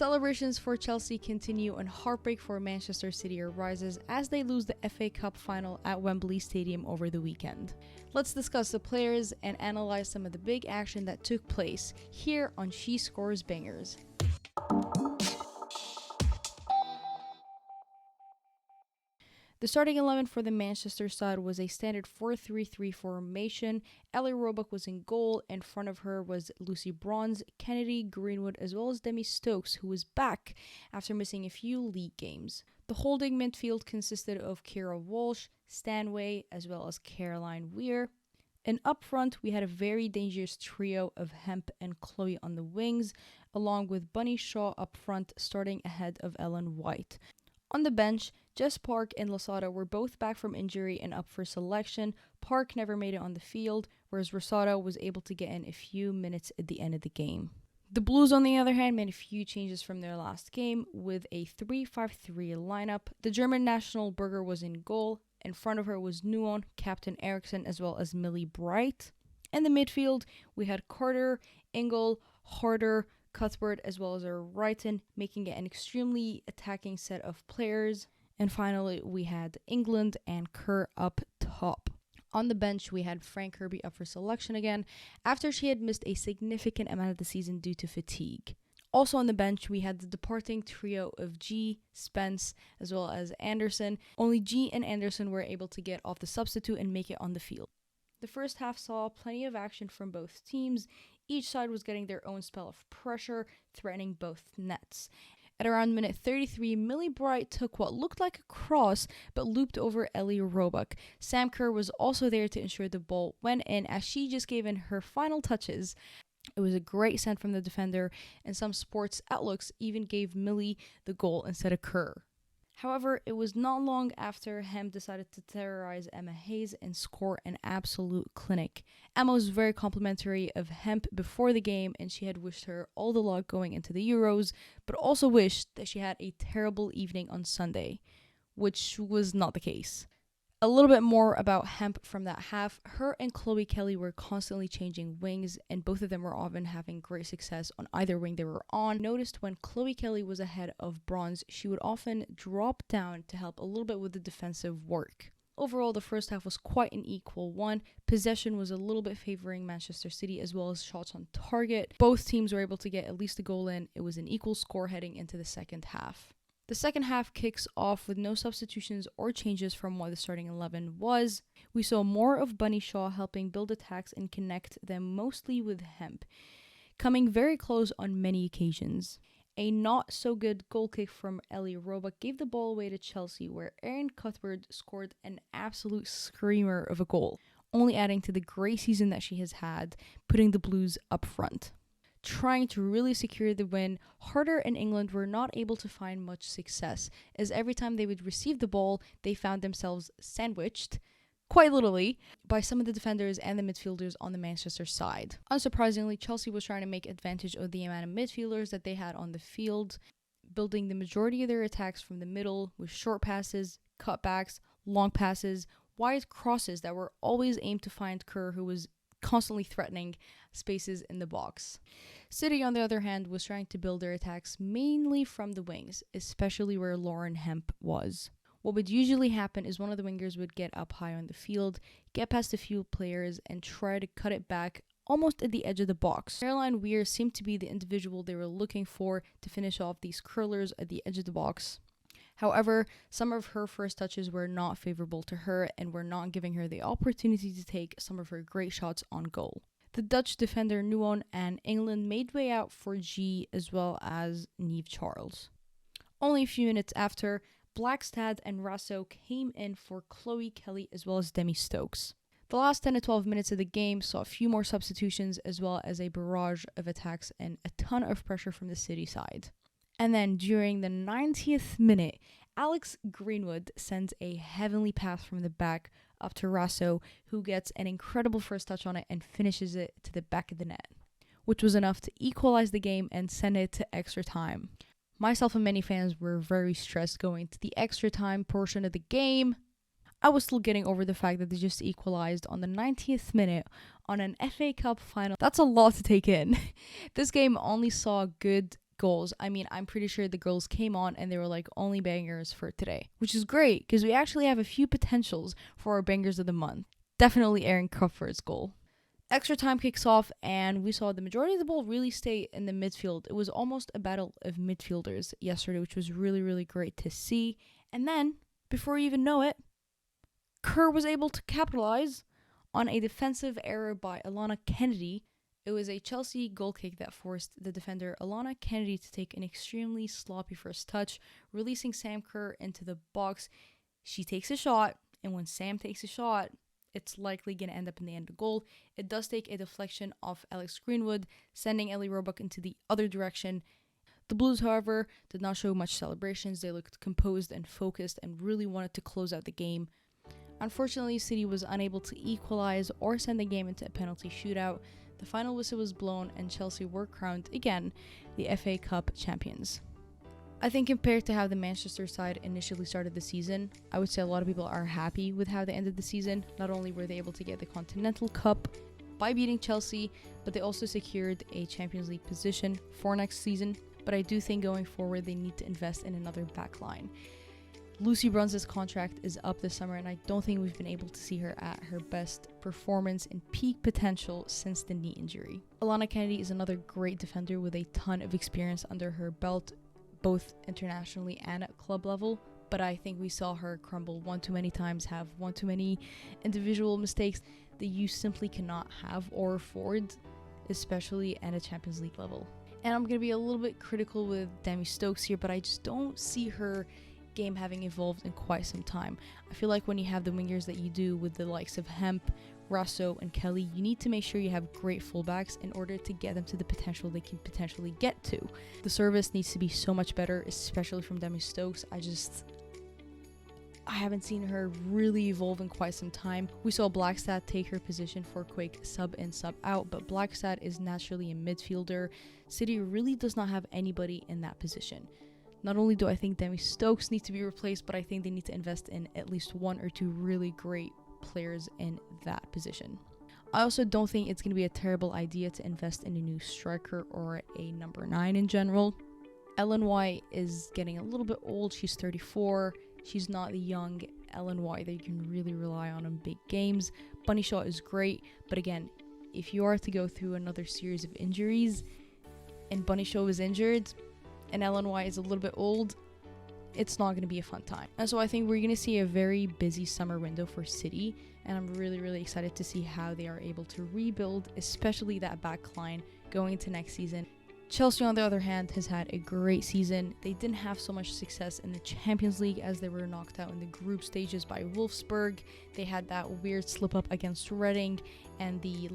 Celebrations for Chelsea continue and heartbreak for Manchester City arises as they lose the FA Cup final at Wembley Stadium over the weekend. Let's discuss the players and analyze some of the big action that took place here on She Scores Bangers. The starting 11 for the Manchester side was a standard 4-3-3 formation. Ellie Roebuck was in goal. In front of her was Lucy Bronze, Kennedy, Greenwood, as well as Demi Stokes, who was back after missing a few league games. The holding midfield consisted of Kira Walsh, Stanway, as well as Caroline Weir. And up front, we had a very dangerous trio of Hemp and Chloe on the wings, along with Bunny Shaw up front, starting ahead of Ellen White. On the bench, Jess Park and Losada were both back from injury and up for selection. Park never made it on the field, whereas Rosada was able to get in a few minutes at the end of the game. The Blues, on the other hand, made a few changes from their last game with a 3-5-3 lineup. The German national Berger was in goal. In front of her was Nuon, Captain Eriksson, as well as Millie Bright. In the midfield, we had Carter, Engel, Harder, Cuthbert, as well as Wrighton, making it an extremely attacking set of players. And finally, we had England and Kerr up top. On the bench, we had Frank Kirby up for selection again, after she had missed a significant amount of the season due to fatigue. Also on the bench, we had the departing trio of G, Spence, as well as Anderson. Only G and Anderson were able to get off the substitute and make it on the field. The first half saw plenty of action from both teams. Each side was getting their own spell of pressure, threatening both nets. At around minute 33, Millie Bright took what looked like a cross, but looped over Ellie Roebuck. Sam Kerr was also there to ensure the ball went in as she just gave in her final touches. It was a great send from the defender, and some sports outlooks even gave Millie the goal instead of Kerr. However, it was not long after Hem decided to terrorize Emma Hayes and score an absolute clinic. Emma was very complimentary of Hemp before the game, and she had wished her all the luck going into the Euros, but also wished that she had a terrible evening on Sunday, which was not the case. A little bit more about Hemp from that half. Her and Chloe Kelly were constantly changing wings, and both of them were often having great success on either wing they were on. Noticed when Chloe Kelly was ahead of Bronze, she would often drop down to help a little bit with the defensive work. Overall, the first half was quite an equal one. Possession was a little bit favoring Manchester City, as well as shots on target. Both teams were able to get at least a goal in. It was an equal score heading into the second half. The second half kicks off with no substitutions or changes from what the starting 11 was. We saw more of Bunny Shaw helping build attacks and connect them mostly with Hemp, coming very close on many occasions. A not so good goal kick from Ellie Roebuck gave the ball away to Chelsea, where Erin Cuthbert scored an absolute screamer of a goal, only adding to the great season that she has had, putting the Blues up front. Trying to really secure the win, Harder and England were not able to find much success, as every time they would receive the ball, they found themselves sandwiched, quite literally, by some of the defenders and the midfielders on the Manchester side. Unsurprisingly, Chelsea was trying to make advantage of the amount of midfielders that they had on the field, building the majority of their attacks from the middle with short passes, cutbacks, long passes, wide crosses that were always aimed to find Kerr, who was constantly threatening spaces in the box. City, on the other hand, was trying to build their attacks mainly from the wings, especially where Lauren Hemp was. What would usually happen is one of the wingers would get up high on the field, get past a few players, and try to cut it back almost at the edge of the box. Caroline Weir seemed to be the individual they were looking for to finish off these curlers at the edge of the box. However, some of her first touches were not favorable to her and were not giving her the opportunity to take some of her great shots on goal. The Dutch defender Nuon and England made way out for G as well as Niamh Charles. Only a few minutes after, Blackstad and Rasso came in for Chloe Kelly as well as Demi Stokes. The last 10 to 12 minutes of the game saw a few more substitutions as well as a barrage of attacks and a ton of pressure from the City side. And then during the 90th minute, Alex Greenwood sends a heavenly pass from the back up to Rasso, who gets an incredible first touch on it and finishes it to the back of the net, which was enough to equalize the game and send it to extra time. Myself and many fans were very stressed going to the extra time portion of the game. I was still getting over the fact that they just equalized on the 90th minute on an FA Cup final. That's a lot to take in. This game only saw good goals. I mean, I'm pretty sure the girls came on and they were like only bangers for today, which is great because we actually have a few potentials for our bangers of the month. Definitely Erin Cuthbert's goal. Extra time kicks off, and we saw the majority of the ball really stay in the midfield. It was almost a battle of midfielders yesterday, which was really, really great to see. And then, before you even know it, Kerr was able to capitalize on a defensive error by Alana Kennedy. It was a Chelsea goal kick that forced the defender Alana Kennedy to take an extremely sloppy first touch, releasing Sam Kerr into the box. She takes a shot, and when Sam takes a shot, it's likely going to end up in the end of goal. It does take a deflection off Alex Greenwood, sending Ellie Roebuck into the other direction. The Blues, however, did not show much celebrations. They looked composed and focused and really wanted to close out the game. Unfortunately, City was unable to equalize or send the game into a penalty shootout. The final whistle was blown and Chelsea were crowned again the FA Cup champions. I think compared to how the Manchester side initially started the season, I would say a lot of people are happy with how they ended the season. Not only were they able to get the Continental Cup by beating Chelsea, but they also secured a Champions League position for next season. But I do think going forward, they need to invest in another back line. Lucy Bronze's contract is up this summer, and I don't think we've been able to see her at her best performance and peak potential since the knee injury. Alana Kennedy is another great defender with a ton of experience under her belt, both internationally and at club level, but I think we saw her crumble one too many times, have one too many individual mistakes that you simply cannot have or afford, especially at a Champions League level. And I'm going to be a little bit critical with Demi Stokes here, but I just don't see her game having evolved in quite some time. I feel like when you have the wingers that you do with the likes of Hemp, Rasso, and Kelly, you need to make sure you have great fullbacks in order to get them to the potential they can potentially get to. The service needs to be so much better, especially from Demi Stokes. I haven't seen her really evolve in quite some time. We saw Blackstad take her position for a quick sub in, sub out, but Blackstad is naturally a midfielder. City really does not have anybody in that position. Not only do I think Demi Stokes needs to be replaced, but I think they need to invest in at least one or two really great players in that position. I also don't think it's going to be a terrible idea to invest in a new striker or a number 9 in general. Ellen White is getting a little bit old. She's 34. She's not the young Ellen White that you can really rely on in big games. Bunny Shaw is great, but again, if you are to go through another series of injuries and Bunny Shaw is injured and Ellen White is a little bit old, it's not going to be a fun time. And so I think we're going to see a very busy summer window for City, and I'm really, really excited to see how they are able to rebuild, especially that back line going into next season. Chelsea, on the other hand, has had a great season. They didn't have so much success in the Champions League as they were knocked out in the group stages by Wolfsburg. They had that weird slip up against Reading and the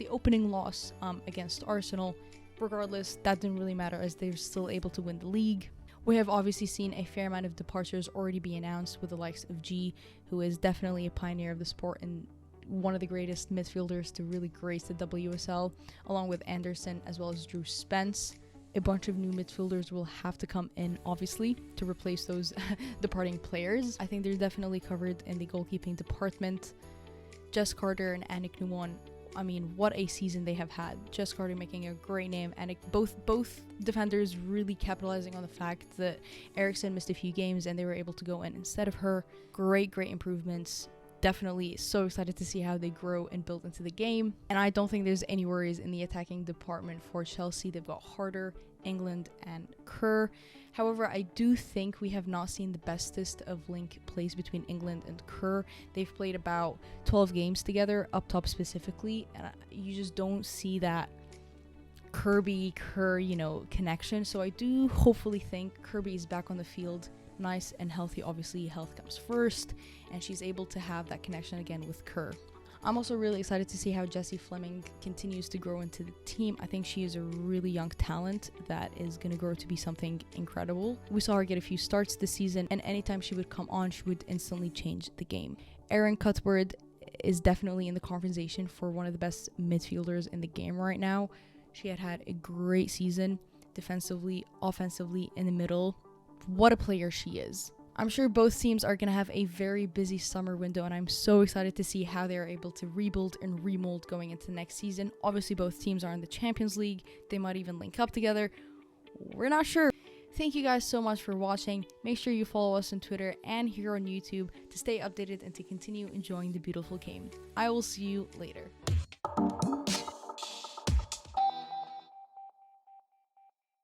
opening loss against Arsenal. Regardless, that didn't really matter as they were still able to win the league. We have obviously seen a fair amount of departures already be announced with the likes of G, who is definitely a pioneer of the sport and one of the greatest midfielders to really grace the WSL, along with Anderson as well as Drew Spence. A bunch of new midfielders will have to come in, obviously, to replace those departing players. I think they're definitely covered in the goalkeeping department. Jess Carter and Annick Nuon, I mean, what a season they have had. Jess Carter making a great name, and both defenders really capitalizing on the fact that Eriksson missed a few games and they were able to go in instead of her. Great improvements. Definitely so excited to see how they grow and build into the game. And I don't think there's any worries in the attacking department for Chelsea. They've got Harder, England, and Kerr. However, I do think we have not seen the bestest of link plays between England and Kerr. They've played about 12 games together, up top specifically, and you just don't see that Kerr, connection. So I do hopefully think Kirby is back on the field, nice and healthy. Obviously, health comes first, and she's able to have that connection again with Kerr. I'm also really excited to see how Jessie Fleming continues to grow into the team. I think she is a really young talent that is going to grow to be something incredible. We saw her get a few starts this season, and anytime she would come on, she would instantly change the game. Erin Cuthbert is definitely in the conversation for one of the best midfielders in the game right now. She had a great season, defensively, offensively, in the middle. What a player she is. I'm sure both teams are going to have a very busy summer window, and I'm so excited to see how they are able to rebuild and remold going into next season. Obviously, both teams are in the Champions League. They might even link up together. We're not sure. Thank you guys so much for watching. Make sure you follow us on Twitter and here on YouTube to stay updated and to continue enjoying the beautiful game. I will see you later.